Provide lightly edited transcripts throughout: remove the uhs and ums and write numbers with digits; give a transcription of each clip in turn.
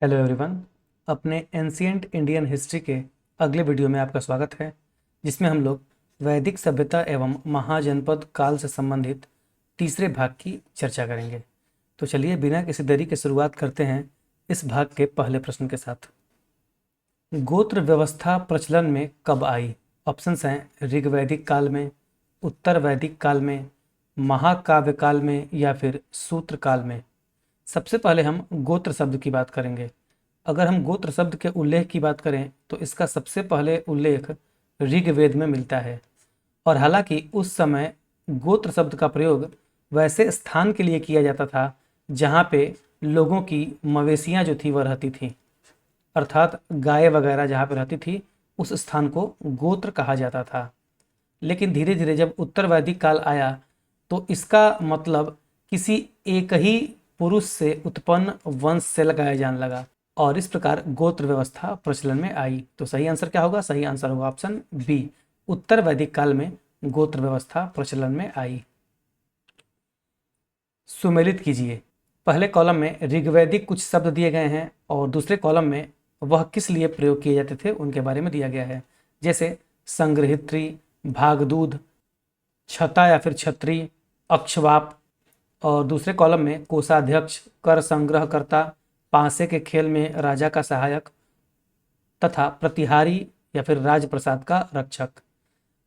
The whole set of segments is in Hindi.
Hello everyone. अपने एंशियंट इंडियन हिस्ट्री के अगले वीडियो में आपका स्वागत है, जिसमें हम लोग वैदिक सभ्यता एवं महाजनपद काल से संबंधित तीसरे भाग की चर्चा करेंगे। तो चलिए बिना किसी देरी के शुरुआत करते हैं इस भाग के पहले प्रश्न के साथ। गोत्र व्यवस्था प्रचलन में कब आई? ऑप्शंस हैं ऋग्वैदिक काल में, उत्तर वैदिक काल में, महाकाव्य काल में या फिर सूत्र काल में। सबसे पहले हम गोत्र शब्द की बात करेंगे। अगर हम गोत्र शब्द के उल्लेख की बात करें तो इसका सबसे पहले उल्लेख ऋग्वेद में मिलता है। और हालांकि उस समय गोत्र शब्द का प्रयोग वैसे स्थान के लिए किया जाता था जहाँ पे लोगों की मवेशियाँ जो थी वह रहती थी, अर्थात गाय वगैरह जहाँ पे रहती थी उस स्थान को गोत्र कहा जाता था। लेकिन धीरे धीरे जब उत्तर वैदिक काल आया तो इसका मतलब किसी एक ही पुरुष से उत्पन्न वंश से लगाया जाने लगा और इस प्रकार गोत्र व्यवस्था प्रचलन में आई। तो सही आंसर क्या होगा? सही आंसर होगा ऑप्शन बी, उत्तर वैदिक काल में गोत्र व्यवस्था प्रचलन में आई। सुमेलित कीजिए। पहले कॉलम में ऋग्वैदिक कुछ शब्द दिए गए हैं और दूसरे कॉलम में वह किस लिए प्रयोग किए जाते थे उनके बारे में दिया गया है, जैसे संग्रहित्री, भागदूध, छता या फिर छत्री, अक्षवाप। और दूसरे कॉलम में कोषाध्यक्ष, कर संग्रहकर्ता, पांसे के खेल में राजा का सहायक तथा प्रतिहारी या फिर राजप्रसाद का रक्षक।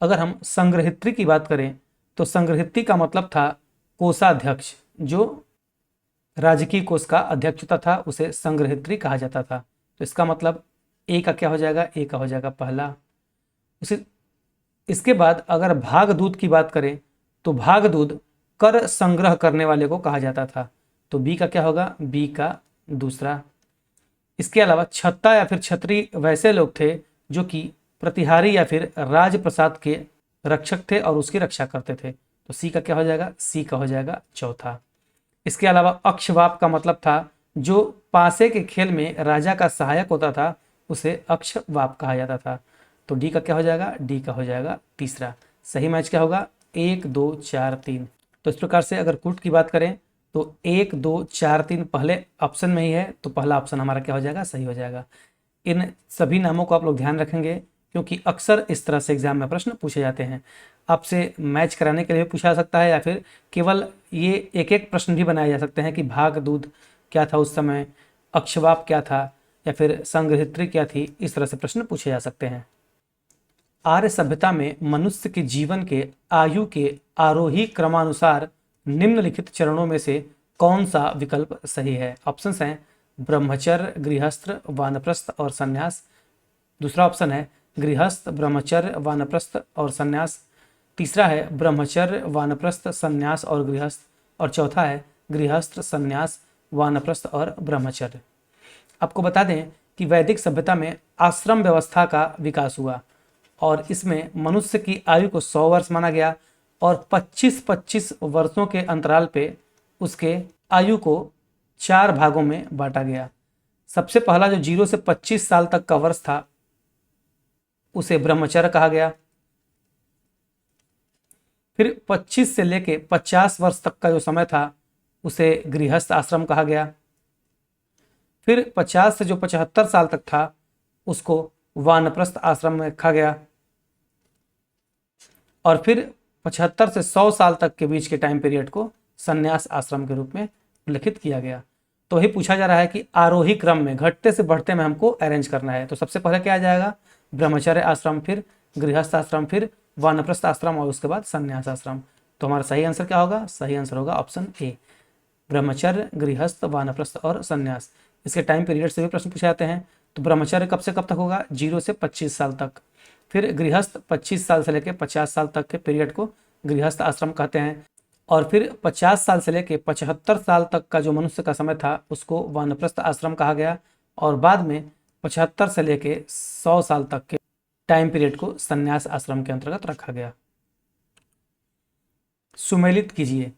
अगर हम संग्रहित्री की बात करें तो संग्रहित्री का मतलब था कोषाध्यक्ष, जो राजकीय कोष का अध्यक्ष होता था उसे संग्रहित्री कहा जाता था। तो इसका मतलब ए का क्या हो जाएगा? ए का हो जाएगा पहला। उसे इसके बाद अगर भागदूत की बात करें तो भागदूत कर संग्रह करने वाले को कहा जाता था। तो बी का क्या होगा? बी का दूसरा। इसके अलावा छत्ता या फिर छत्री वैसे लोग थे जो कि प्रतिहारी या फिर राजप्रसाद के रक्षक थे और उसकी रक्षा करते थे। तो सी का क्या हो जाएगा? सी का हो जाएगा चौथा। इसके अलावा अक्षवाप का मतलब था जो पासे के खेल में राजा का सहायक होता था उसे अक्षवाप कहा जाता था। तो डी का क्या हो जाएगा? डी का हो जाएगा तीसरा। सही मैच क्या होगा? 1 2 4 3। तो इस प्रकार से अगर कुट की बात करें तो 1 2 4 3 पहले ऑप्शन में ही है, तो पहला ऑप्शन हमारा क्या हो जाएगा? सही हो जाएगा। इन सभी नामों को आप लोग ध्यान रखेंगे क्योंकि अक्सर इस तरह से एग्जाम में प्रश्न पूछे जाते हैं। आपसे मैच कराने के लिए पूछा जा सकता है या फिर केवल ये एक एक प्रश्न भी बनाए जा सकते हैं कि भाग दूध क्या था उस समय, अक्षवाप क्या था या फिर संग्रहित्री क्या थी। इस तरह से प्रश्न पूछे जा सकते हैं। आर्य सभ्यता में मनुष्य के जीवन के आयु के आरोही क्रमानुसार निम्नलिखित चरणों में से कौन सा विकल्प सही है? ऑप्शंस हैं ब्रह्मचर्य, गृहस्थ, वानप्रस्थ और संन्यास। दूसरा ऑप्शन है गृहस्थ, ब्रह्मचर्य, वानप्रस्थ और संन्यास। तीसरा है ब्रह्मचर्य, वानप्रस्थ, संन्यास और गृहस्थ। और चौथा है गृहस्थ, संन्यास, वानप्रस्थ और ब्रह्मचर्य। आपको बता दें कि वैदिक सभ्यता में आश्रम व्यवस्था का विकास हुआ और इसमें मनुष्य की आयु को 100 वर्ष माना गया और 25-25 वर्षों के अंतराल पे उसके आयु को 4 भागों में बांटा गया। सबसे पहला जो 0 से 25 साल तक का वर्ष था उसे ब्रह्मचर्य कहा गया। फिर 25 से लेके 50 वर्ष तक का जो समय था उसे गृहस्थ आश्रम कहा गया। फिर 50 से जो 75 साल तक था उसको वानप्रस्थ आश्रम में रखा गया और फिर 75 से 100 साल तक के बीच के टाइम पीरियड को संन्यास आश्रम के रूप में उल्लेखित किया गया। तो वही पूछा जा रहा है कि आरोही क्रम में घटते से बढ़ते में हमको अरेंज करना है। तो सबसे पहले क्या आ जाएगा? ब्रह्मचर्य आश्रम, फिर गृहस्थ आश्रम, फिर वानप्रस्थ आश्रम और उसके बाद संन्यास आश्रम। तो हमारा सही आंसर क्या होगा? सही आंसर होगा ऑप्शन ए, ब्रह्मचर्य, गृहस्थ, वानप्रस्थ और संन्यास। इसके टाइम पीरियड से भी प्रश्न पूछे जाते हैं। तो ब्रह्मचर्य कब से कब तक होगा? 0 से 25 साल तक। फिर गृहस्थ 25 साल से लेकर 50 साल तक के पीरियड को गृहस्थ आश्रम कहते हैं। और फिर 50 साल से लेकर 75 साल तक का जो मनुष्य का समय था उसको वानप्रस्थ आश्रम कहा गया और बाद में 75 से लेकर 100 साल तक के टाइम पीरियड को संन्यास आश्रम के अंतर्गत रखा गया। सुमेलित कीजिए।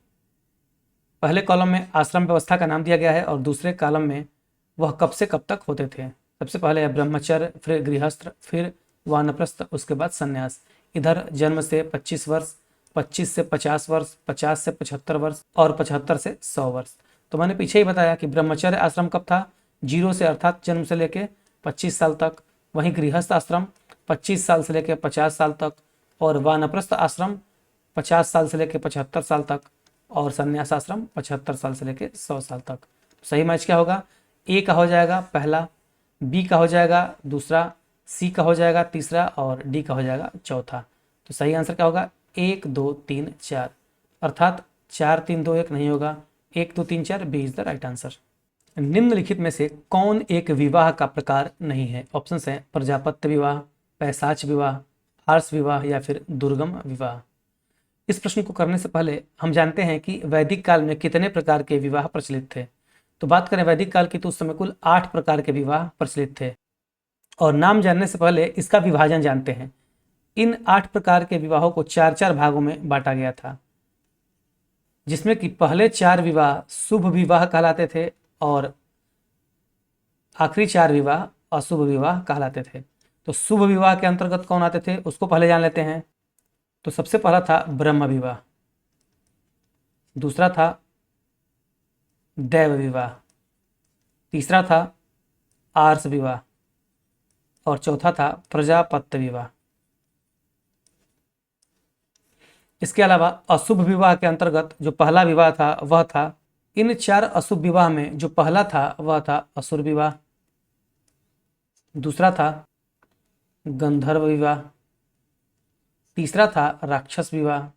पहले कॉलम में आश्रम व्यवस्था का नाम दिया गया है और दूसरे कॉलम में वह कब से कब तक होते थे। सबसे पहले है ब्रह्मचर्य, फिर गृहस्थ, फिर वानप्रस्थ, उसके बाद संन्यास। इधर जन्म से 25 वर्ष, 25 से 50 वर्ष, 50 से 75 वर्ष और 75 से 100 वर्ष। तो मैंने पीछे ही बताया कि ब्रह्मचर्य आश्रम कब था? जीरो से अर्थात जन्म से लेकर 25 साल तक, वहीं गृहस्थ आश्रम 25 साल से लेकर 50 साल तक, और वानप्रस्थ आश्रम 50 साल से लेकर 75 साल तक, और संन्यास आश्रम 75 साल से लेकर 100 साल तक। सही मैच क्या होगा? ए का हो जाएगा पहला, बी का हो जाएगा दूसरा, सी का हो जाएगा तीसरा, और डी का हो जाएगा चौथा। तो सही आंसर क्या होगा? 1 2 3 4, अर्थात 4 3 2 1 नहीं होगा, 1 2 3 4 B is the right answer. निम्नलिखित में से कौन एक विवाह का प्रकार नहीं है? ऑप्शन है प्रजापत्य विवाह, पैशाच विवाह, आर्ष विवाह, या फिर दुर्गम विवाह। इस प्रश्न को करने से पहले हम जानते हैं कि वैदिक काल में कितने प्रकार के विवाह प्रचलित थे। तो बात करें वैदिक काल की तो उस समय कुल 8 प्रकार के विवाह प्रचलित थे, और नाम जानने से पहले इसका विभाजन जानते हैं। इन 8 प्रकार के विवाहों को 4-4 भागों में बांटा गया था, जिसमें कि पहले 4 विवाह शुभ विवाह कहलाते थे और आखिरी 4 विवाह अशुभ विवाह कहलाते थे। तो शुभ विवाह के अंतर्गत कौन आते थे उसको पहले जान लेते हैं। तो सबसे पहला था ब्रह्म विवाह, दूसरा था दैव विवाह, तीसरा था आर्ष विवाह, और चौथा था प्रजापत्य विवाह। इसके अलावा अशुभ विवाह के अंतर्गत जो पहला विवाह था वह था, इन 4 अशुभ विवाह में जो पहला था वह था असुर विवाह, दूसरा था गंधर्व विवाह, तीसरा था राक्षस विवाह,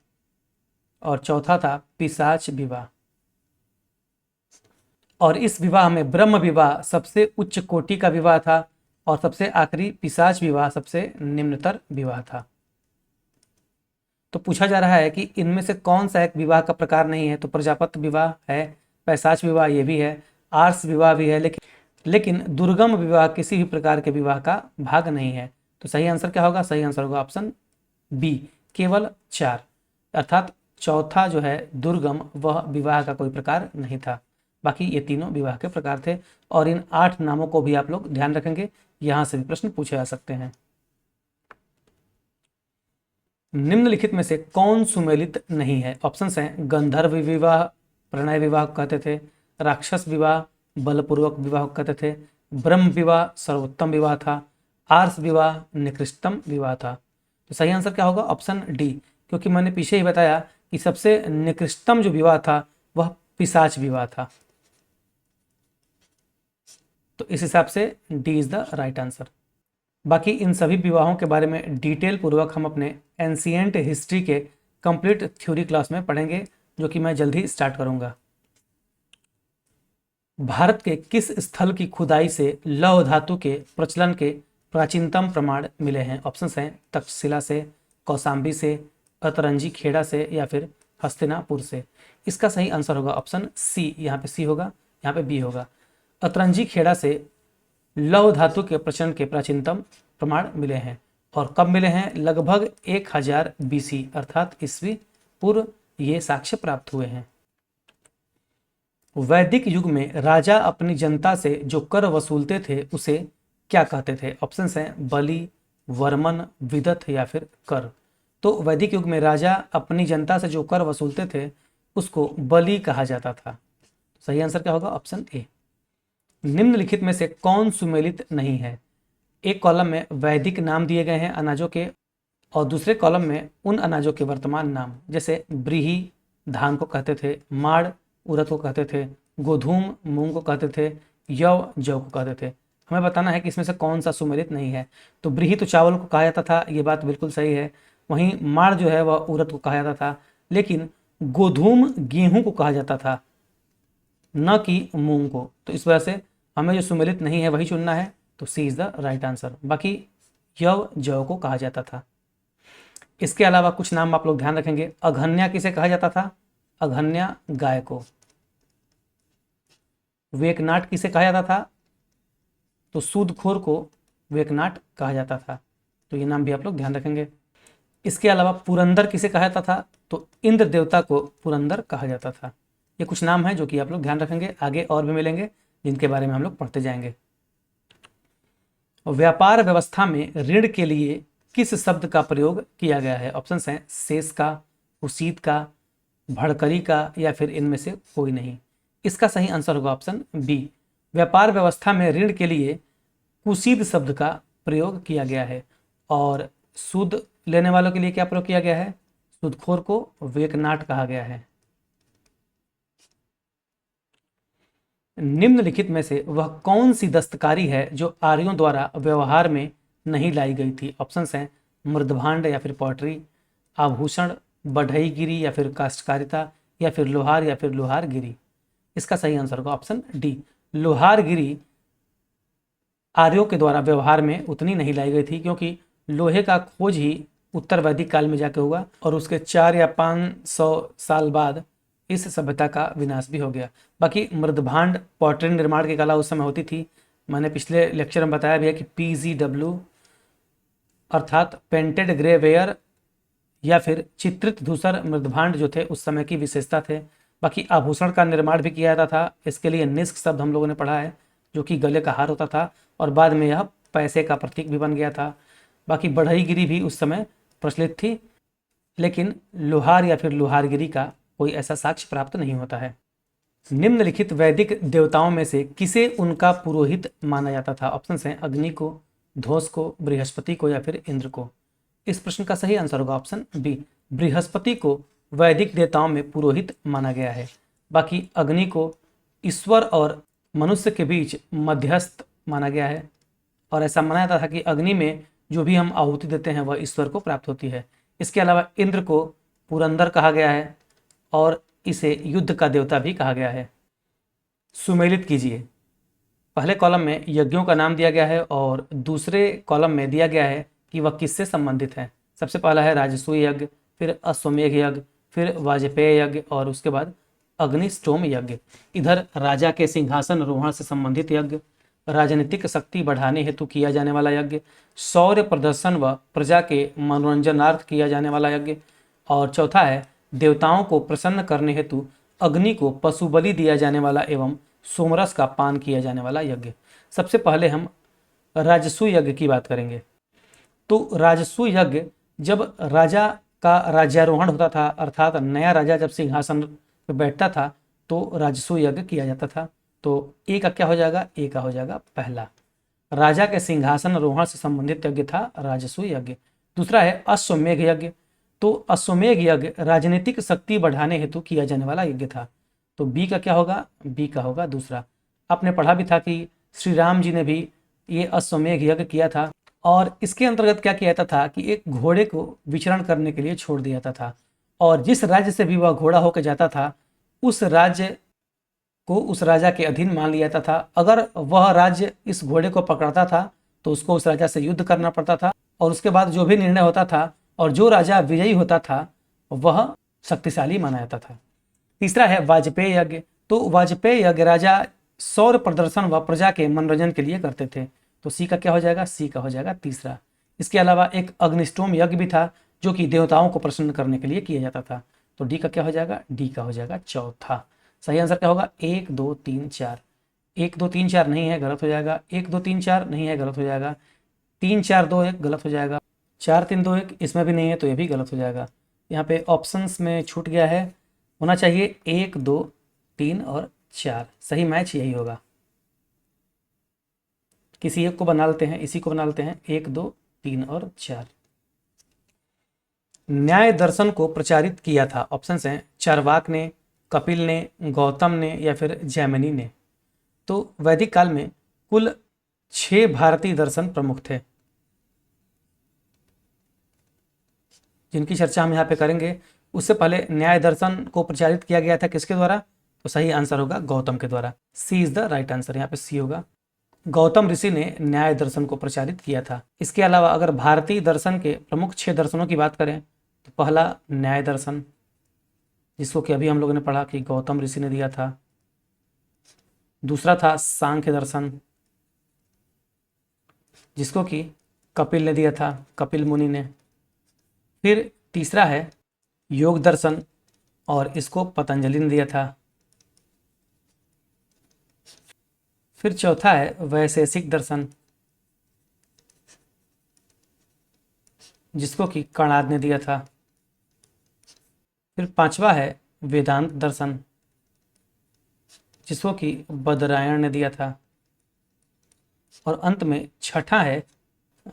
और चौथा था पिशाच विवाह। और इस विवाह में ब्रह्म विवाह सबसे उच्च कोटि का विवाह था, और सबसे आखिरी पिशाच विवाह सबसे निम्नतर विवाह था। तो पूछा जा रहा है कि इनमें से कौन सा एक विवाह का प्रकार नहीं है? तो प्रजापत्य विवाह है, पैशाच विवाह ये भी है, आर्ष विवाह भी है, लेकिन दुर्गम विवाह किसी भी प्रकार के विवाह का भाग नहीं है। तो सही आंसर क्या होगा? सही आंसर होगा ऑप्शन बी, केवल 4, अर्थात चौथा जो है दुर्गम वह विवाह का कोई प्रकार नहीं था। बाकी ये तीनों विवाह के प्रकार थे, और इन 8 नामों को भी आप लोग ध्यान रखेंगे, यहां से भी प्रश्न पूछे जा सकते हैं। निम्नलिखित में से कौन सुमेलित नहीं है? ऑप्शन हैं गंधर्व विवाह प्रणय विवाह कहते थे, राक्षस विवाह बलपूर्वक विवाह कहते थे, ब्रह्म विवाह सर्वोत्तम विवाह था, आर्ष विवाह निकृष्टतम विवाह था। तो सही आंसर क्या होगा? ऑप्शन डी, क्योंकि मैंने पीछे ही बताया कि सबसे निकृष्टतम जो विवाह था वह पिशाच विवाह था। तो इस हिसाब से D is the right answer. बाकी इन सभी विवाहों के बारे में डिटेल पूर्वक हम अपने एंशिएंट हिस्ट्री के कंप्लीट थ्योरी क्लास में पढ़ेंगे, जो कि मैं जल्द ही स्टार्ट करूंगा। भारत के किस स्थल की खुदाई से लौह धातु के प्रचलन के प्राचीनतम प्रमाण मिले हैं? ऑप्शन हैं तक्षशिला से, कौशाम्बी से, अतरंजी खेड़ा से, या फिर हस्तिनापुर से। इसका सही आंसर होगा ऑप्शन सी, यहाँ पे सी होगा, यहाँ पे बी होगा। अतरंजी खेड़ा से लौह धातु के प्रचलन के प्राचीनतम प्रमाण मिले हैं, और कब मिले हैं? लगभग 1000 BC अर्थात ईस्वी पूर्व ये साक्ष्य प्राप्त हुए हैं। वैदिक युग में राजा अपनी जनता से जो कर वसूलते थे उसे क्या कहते थे? ऑप्शन हैं बलि, वर्मन, विदथ, या फिर कर। तो वैदिक युग में राजा अपनी जनता से जो कर वसूलते थे उसको बलि कहा जाता था। सही आंसर क्या होगा? Option A. निम्नलिखित में से कौन सुमेलित नहीं है? एक कॉलम में वैदिक नाम दिए गए हैं अनाजों के, और दूसरे कॉलम में उन अनाजों के वर्तमान नाम, जैसे ब्रीही धान को कहते थे, माड़ उड़द को कहते थे, गोधूम मूंग को कहते थे, यव जौ को कहते थे। हमें बताना है कि इसमें से कौन सा सुमेलित नहीं है। तो ब्रीही तो चावल को कहा जाता था, ये बात बिल्कुल सही है। वहीं माड़ जो है वह उड़द को कहा जाता था, लेकिन गोधूम गेहूं को कहा जाता था, न कि मूंग को। तो इस वजह से हमें जो सुमेलित नहीं है वही चुनना है। तो सी इज द राइट आंसर। बाकी यव जौ को कहा जाता था। इसके अलावा कुछ नाम आप लोग ध्यान रखेंगे। अघन्या किसे कहा जाता था? अघन्या गाय को। वेकनाट किसे कहा जाता था? तो सूदखोर को वेकनाट कहा जाता था। तो ये नाम भी आप लोग ध्यान रखेंगे। इसके अलावा पुरंदर किसे कहा जाता था? तो इंद्र देवता को पुरंदर कहा जाता था। ये कुछ नाम हैं जो कि आप लोग ध्यान रखेंगे, आगे और भी मिलेंगे जिनके बारे में हम लोग पढ़ते जाएंगे। व्यापार व्यवस्था में ऋण के लिए किस शब्द का प्रयोग किया गया है? ऑप्शन हैं शेष का, उसीत का, भड़करी का, या फिर इनमें से कोई नहीं। इसका सही आंसर होगा ऑप्शन बी, व्यापार व्यवस्था में ऋण के लिए कुसीद शब्द का प्रयोग किया गया है। और सूद लेने वालों के लिए क्या प्रयोग किया गया है? सूदखोर को वेकनाट कहा गया है। निम्नलिखित में से वह कौन सी दस्तकारी है जो आर्यों द्वारा व्यवहार में नहीं लाई गई थी? ऑप्शंस हैं मृदभांड या फिर पॉटरी, आभूषण, बढ़ईगिरी या फिर काष्ठकारिता, या फिर लोहार या फिर लोहारगिरी। इसका सही आंसर होगा ऑप्शन डी, लोहारगिरी आर्यों के द्वारा व्यवहार में उतनी नहीं लाई गई थी, क्योंकि लोहे का खोज ही उत्तर वैदिक काल में जाके हुआ और उसके 4 या 500 साल बाद इस सभ्यता का विनाश भी हो गया। बाकी मृदभांड पॉटरी निर्माण की कला उस समय होती थी। मैंने पिछले लेक्चर में बताया भी है कि PGW अर्थात पेंटेड ग्रे वेयर या फिर चित्रित धूसर मृदभांड जो थे उस समय की विशेषता थे। बाकी आभूषण का निर्माण भी किया जाता था। इसके लिए निष्क शब्द हम लोगों ने पढ़ा है, जो कि गले का हार होता था और बाद में यह पैसे का प्रतीक भी बन गया था। बाकी बढ़ईगिरी भी उस समय प्रचलित थी, लेकिन लोहार या फिर लोहारगिरी का कोई ऐसा साक्ष्य प्राप्त नहीं होता है। निम्नलिखित वैदिक देवताओं में से किसे उनका पुरोहित माना जाता था? ऑप्शन हैं अग्नि को, धोष को, बृहस्पति को या फिर इंद्र को। इस प्रश्न का सही आंसर होगा ऑप्शन बी, बृहस्पति को वैदिक देवताओं में पुरोहित माना गया है। बाकी अग्नि को ईश्वर और मनुष्य के बीच मध्यस्थ माना गया है और ऐसा माना जाता था कि अग्नि में जो भी हम आहुति देते हैं वह ईश्वर को प्राप्त होती है। इसके अलावा इंद्र को पुरंदर कहा गया है और इसे युद्ध का देवता भी कहा गया है। सुमेलित कीजिए। पहले कॉलम में यज्ञों का नाम दिया गया है और दूसरे कॉलम में दिया गया है कि वह किससे संबंधित है। सबसे पहला है राजसूय यज्ञ, फिर अश्वमेघ यज्ञ, फिर वाजपेय यज्ञ और उसके बाद अग्निष्टोम यज्ञ। इधर राजा के सिंहासन रोहण से संबंधित यज्ञ, राजनीतिक शक्ति बढ़ाने हेतु किया जाने वाला यज्ञ, शौर्य प्रदर्शन व प्रजा के मनोरंजनार्थ किया जाने वाला यज्ञ, और चौथा है देवताओं को प्रसन्न करने हेतु अग्नि को पशु बलि दिया जाने वाला एवं सोमरस का पान किया जाने वाला यज्ञ। सबसे पहले हम राजसूय यज्ञ की बात करेंगे। तो राजसूय यज्ञ जब राजा का राज्यारोहण होता था, अर्थात नया राजा जब सिंहासन पर बैठता था तो राजसूय यज्ञ किया जाता था। तो ए का क्या हो जाएगा? ए का हो जाएगा पहला। राजा के सिंहासन रोहण से संबंधित यज्ञ था राजसूय यज्ञ। दूसरा है अश्वमेघ यज्ञ। तो अश्वमेघ यज्ञ राजनीतिक शक्ति बढ़ाने हेतु किया जाने वाला यज्ञ था। तो बी का क्या होगा? बी का होगा दूसरा। आपने पढ़ा भी था कि श्री राम जी ने भी ये अश्वमेघ यज्ञ किया था और इसके अंतर्गत क्या किया जाता था कि एक घोड़े को विचरण करने के लिए छोड़ दिया जाता था और जिस राज्य से भी वह घोड़ा होकर जाता था उस राज्य को उस राजा के अधीन मान लिया जाता था। अगर वह राज्य इस घोड़े को पकड़ता था तो उसको उस राजा से युद्ध करना पड़ता था और उसके बाद जो भी निर्णय होता था और जो राजा विजयी होता था वह शक्तिशाली माना जाता था। तीसरा है वाजपेय यज्ञ। तो वाजपेय यज्ञ राजा सौर प्रदर्शन व प्रजा के मनोरंजन के लिए करते थे। तो सी का क्या हो जाएगा? सी का हो जाएगा तीसरा। इसके अलावा एक अग्निष्टोम यज्ञ भी था जो कि देवताओं को प्रसन्न करने के लिए किया जाता था। तो डी का क्या हो जाएगा? डी का हो जाएगा चौथा। सही आंसर क्या होगा? 1 2 3 4। 1 2 3 4 नहीं है, गलत हो जाएगा। 1 2 3 4 नहीं है, गलत हो जाएगा। 3 4 2 1 गलत हो जाएगा। 4 3 2 1 इसमें भी नहीं है तो ये भी गलत हो जाएगा। यहाँ पे ऑप्शंस में छूट गया है, होना चाहिए 1 2 3 और 4। सही मैच यही होगा। किसी एक को बना लेते हैं, इसी को बना लेते हैं। 1 2 3 और 4। न्याय दर्शन को प्रचारित किया था। ऑप्शंस हैं चारवाक ने, कपिल ने, गौतम ने या फिर जैमिनी ने। तो वैदिक काल में कुल 6 भारतीय दर्शन प्रमुख थे जिनकी चर्चा हम यहाँ पे करेंगे। उससे पहले न्याय दर्शन को प्रचारित किया गया था किसके द्वारा? तो सही आंसर होगा गौतम के द्वारा। सी इज द राइट आंसर, यहाँ पे सी होगा। गौतम ऋषि ने न्याय दर्शन को प्रचारित किया था। इसके अलावा अगर भारतीय दर्शन के प्रमुख 6 दर्शनों की बात करें तो पहला न्याय दर्शन, जिसको कि अभी हम लोगों ने पढ़ा कि गौतम ऋषि ने दिया था। दूसरा था सांख्य दर्शन, जिसको कि कपिल ने दिया था, कपिल मुनि ने। फिर तीसरा है योग दर्शन और इसको पतंजलि ने दिया था। फिर चौथा है वैशेषिक दर्शन, जिसको कि कणाद ने दिया था। फिर पांचवा है वेदांत दर्शन, जिसको कि बदरायण ने दिया था। और अंत में छठा है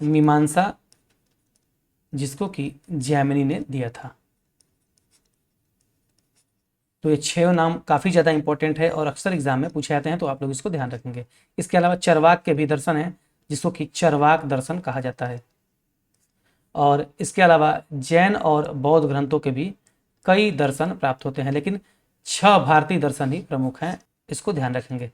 मीमांसा, जिसको कि जैमिनी ने दिया था। तो ये 6 नाम काफ़ी ज़्यादा इंपॉर्टेंट है और अक्सर एग्जाम में पूछे जाते हैं, तो आप लोग इसको ध्यान रखेंगे। इसके अलावा चरवाक के भी दर्शन हैं, जिसको कि चरवाक दर्शन कहा जाता है। और इसके अलावा जैन और बौद्ध ग्रंथों के भी कई दर्शन प्राप्त होते हैं, लेकिन 6 भारतीय दर्शन ही प्रमुख हैं, इसको ध्यान रखेंगे।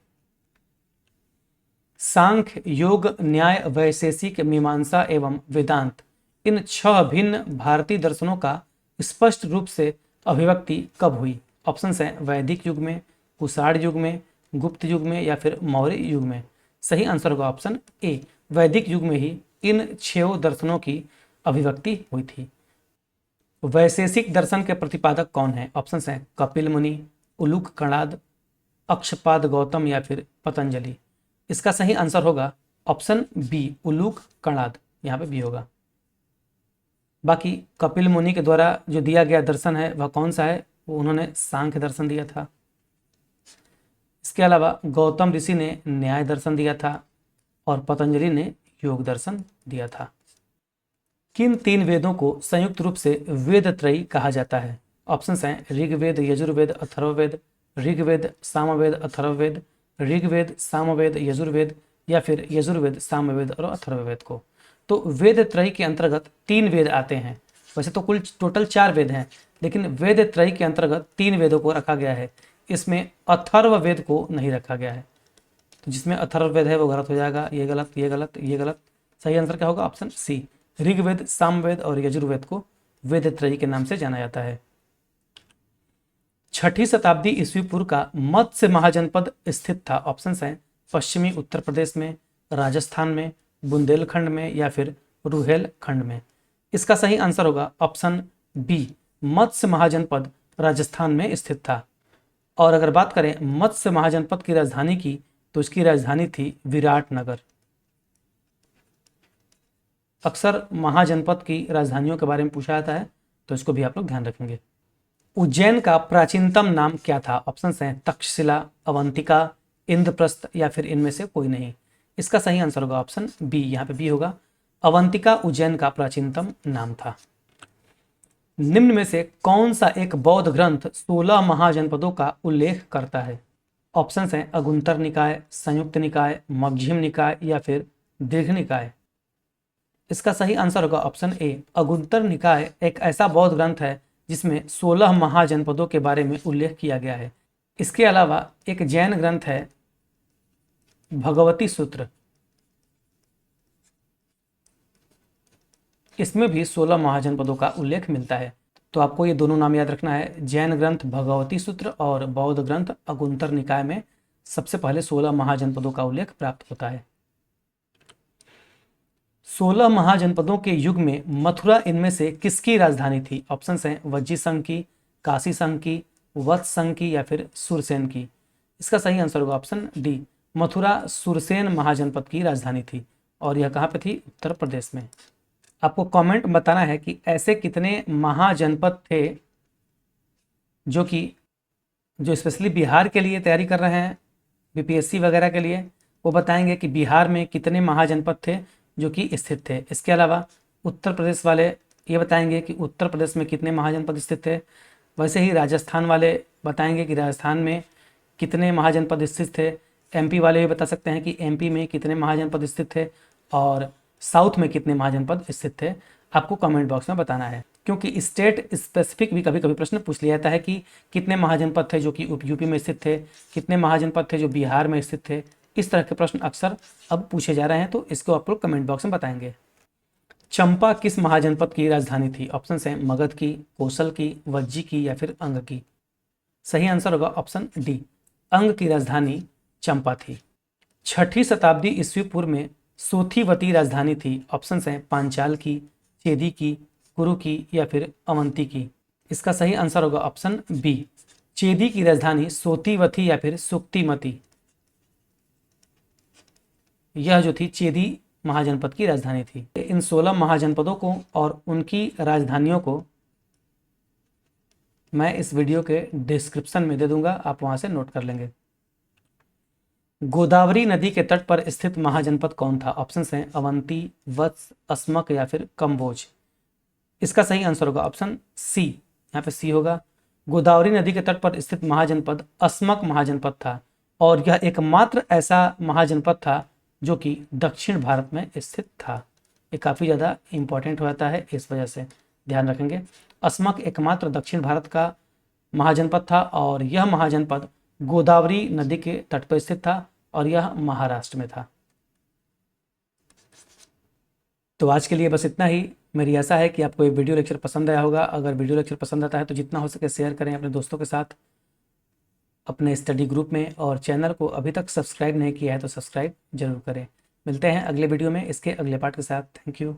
सांख्य, योग, न्याय, वैशेषिक, मीमांसा एवं वेदांत, इन 6 भिन्न भारतीय दर्शनों का स्पष्ट रूप से अभिव्यक्ति कब हुई? ऑप्शन है वैदिक युग में, कुषाण युग में, गुप्त युग में या फिर मौर्य युग में। सही आंसर होगा ऑप्शन ए, वैदिक युग में ही इन 6 दर्शनों की अभिव्यक्ति हुई थी। वैशेषिक दर्शन के प्रतिपादक कौन है? ऑप्शन है कपिल मुनि, उलूक कणाद, अक्षपाद गौतम या फिर पतंजलि। इसका सही आंसर होगा ऑप्शन बी, उलूक कणाद, यहाँ पे बी होगा। बाकी कपिल मुनि के द्वारा जो दिया गया दर्शन है वह कौन सा है? वो उन्होंने सांख्य दर्शन दिया था। इसके अलावा गौतम ऋषि ने न्याय दर्शन दिया था और पतंजलि ने योग दर्शन दिया था। किन 3 वेदों को संयुक्त रूप से वेद त्रयी कहा जाता है? ऑप्शन हैं ऋग्वेद, यजुर्वेद, अथर्ववेद, ऋग्वेद, सामवेद, अथर्ववेद, ऋग्वेद, सामवेद, यजुर्वेद या फिर यजुर्वेद, सामवेद और अथर्ववेद को। तो वेद त्रयी के अंतर्गत 3 वेद आते हैं। वैसे तो कुल टोटल 4 वेद हैं, लेकिन वेद त्रयी के अंतर्गत 3 वेदों को रखा गया है। इसमें अथर्ववेद को नहीं रखा गया है, तो जिसमें अथर्ववेद है वो गलत हो जाएगा। ये गलत, ये गलत, ये गलत। सही आंसर क्या होगा? ऑप्शन सी, ऋग्वेद, सामवेद और यजुर्वेद को वेद त्रयी के नाम से जाना जाता है। 6ठी शताब्दी ईस्वी पूर्व का मत्स्य महाजनपद स्थित था। ऑप्शन हैं पश्चिमी उत्तर प्रदेश में, राजस्थान में, बुंदेलखंड में या फिर रुहेलखंड में। इसका सही आंसर होगा ऑप्शन बी, मत्स्य महाजनपद राजस्थान में स्थित था। और अगर बात करें मत्स्य महाजनपद की राजधानी की, तो इसकी राजधानी थी विराटनगर। अक्सर महाजनपद की राजधानियों के बारे में पूछा जाता है, तो इसको भी आप लोग ध्यान रखेंगे। उज्जैन का प्राचीनतम नाम क्या था? ऑप्शन हैं तक्षशिला, अवंतिका, इंद्रप्रस्थ या फिर इनमें से कोई नहीं। इसका सही आंसर होगा ऑप्शन बी, यहाँ पे बी होगा, अवंतिका उज्जैन का प्राचीनतम नाम था। निम्न में से कौन सा एक बौद्ध ग्रंथ 16 महाजनपदों का उल्लेख करता है? ऑप्शन हैं अगुंतर निकाय, संयुक्त निकाय, मध्यम निकाय या फिर दीर्घ निकाय। इसका सही आंसर होगा ऑप्शन ए, अगुंतर निकाय एक ऐसा बौद्ध ग्रंथ है जिसमें 16 महाजनपदों के बारे में उल्लेख किया गया है। इसके अलावा एक जैन ग्रंथ है भगवती सूत्र, इसमें भी 16 महाजनपदों का उल्लेख मिलता है। तो आपको ये दोनों नाम याद रखना है, जैन ग्रंथ भगवती सूत्र और बौद्ध ग्रंथ अगुंतर निकाय में सबसे पहले 16 महाजनपदों का उल्लेख प्राप्त होता है। 16 महाजनपदों के युग में मथुरा इनमें से किसकी राजधानी थी? ऑप्शन हैं वज्जी संघ की, काशी संघ की, वत्स संघ की या फिर सुरसेन की। इसका सही आंसर होगा ऑप्शन डी, मथुरा सुरसेन महाजनपद की राजधानी थी और यह कहाँ पे थी? उत्तर प्रदेश में। आपको कमेंट बताना है कि ऐसे कितने महाजनपद थे जो स्पेशली बिहार के लिए तैयारी कर रहे हैं, बीपीएससी वगैरह के लिए, वो बताएंगे कि बिहार में कितने महाजनपद थे जो कि स्थित थे। इसके अलावा उत्तर प्रदेश वाले ये बताएंगे कि उत्तर प्रदेश में कितने महाजनपद स्थित थे। वैसे ही राजस्थान वाले बताएंगे कि राजस्थान में कितने महाजनपद स्थित थे। एमपी वाले भी बता सकते हैं कि एमपी में कितने महाजनपद स्थित थे और साउथ में कितने महाजनपद स्थित थे। आपको कमेंट बॉक्स में बताना है, क्योंकि स्टेट स्पेसिफिक भी कभी कभी प्रश्न पूछ लिया जाता है कि कितने महाजनपद थे जो कि यूपी में स्थित थे, कितने महाजनपद थे जो बिहार में स्थित थे। इस तरह के प्रश्न अक्सर अब पूछे जा रहे हैं, तो इसको आप लोग कमेंट बॉक्स में बताएंगे। चंपा किस महाजनपद की राजधानी थी? ऑप्शन हैं मगध की, कौशल की, वज्जी की या फिर अंग की। सही आंसर होगा ऑप्शन डी, अंग की राजधानी चंपा थी। 6ठी शताब्दी ईस्वी पूर्व में सोथीवती राजधानी थी। ऑप्शन हैं पांचाल की, चेदी की, कुरु की या फिर अवंती की। इसका सही आंसर होगा ऑप्शन बी, चेदी की राजधानी सोतीवती या फिर सुक्तिमती, यह जो थी चेदी महाजनपद की राजधानी थी। इन 16 महाजनपदों को और उनकी राजधानियों को मैं इस वीडियो के डिस्क्रिप्शन में दे दूंगा, आप वहां से नोट कर लेंगे। गोदावरी नदी के तट पर स्थित महाजनपद कौन था? ऑप्शन हैं अवंती, वत्स, अस्मक या फिर कंबोज। इसका सही आंसर होगा ऑप्शन सी, यहाँ पे सी होगा। गोदावरी नदी के तट पर स्थित महाजनपद अस्मक महाजनपद था और यह एकमात्र ऐसा महाजनपद था जो कि दक्षिण भारत में स्थित था। ये काफ़ी ज़्यादा इंपॉर्टेंट होता है, इस वजह से ध्यान रखेंगे। अस्मक एकमात्र दक्षिण भारत का महाजनपद था और यह महाजनपद गोदावरी नदी के तट पर स्थित था और यह महाराष्ट्र में था। तो आज के लिए बस इतना ही। मेरी आशा है कि आपको ये वीडियो लेक्चर पसंद आया होगा। अगर वीडियो लेक्चर पसंद आता है तो जितना हो सके शेयर करें अपने दोस्तों के साथ, अपने स्टडी ग्रुप में, और चैनल को अभी तक सब्सक्राइब नहीं किया है तो सब्सक्राइब जरूर करें। मिलते हैं अगले वीडियो में इसके अगले पार्ट के साथ। Thank you.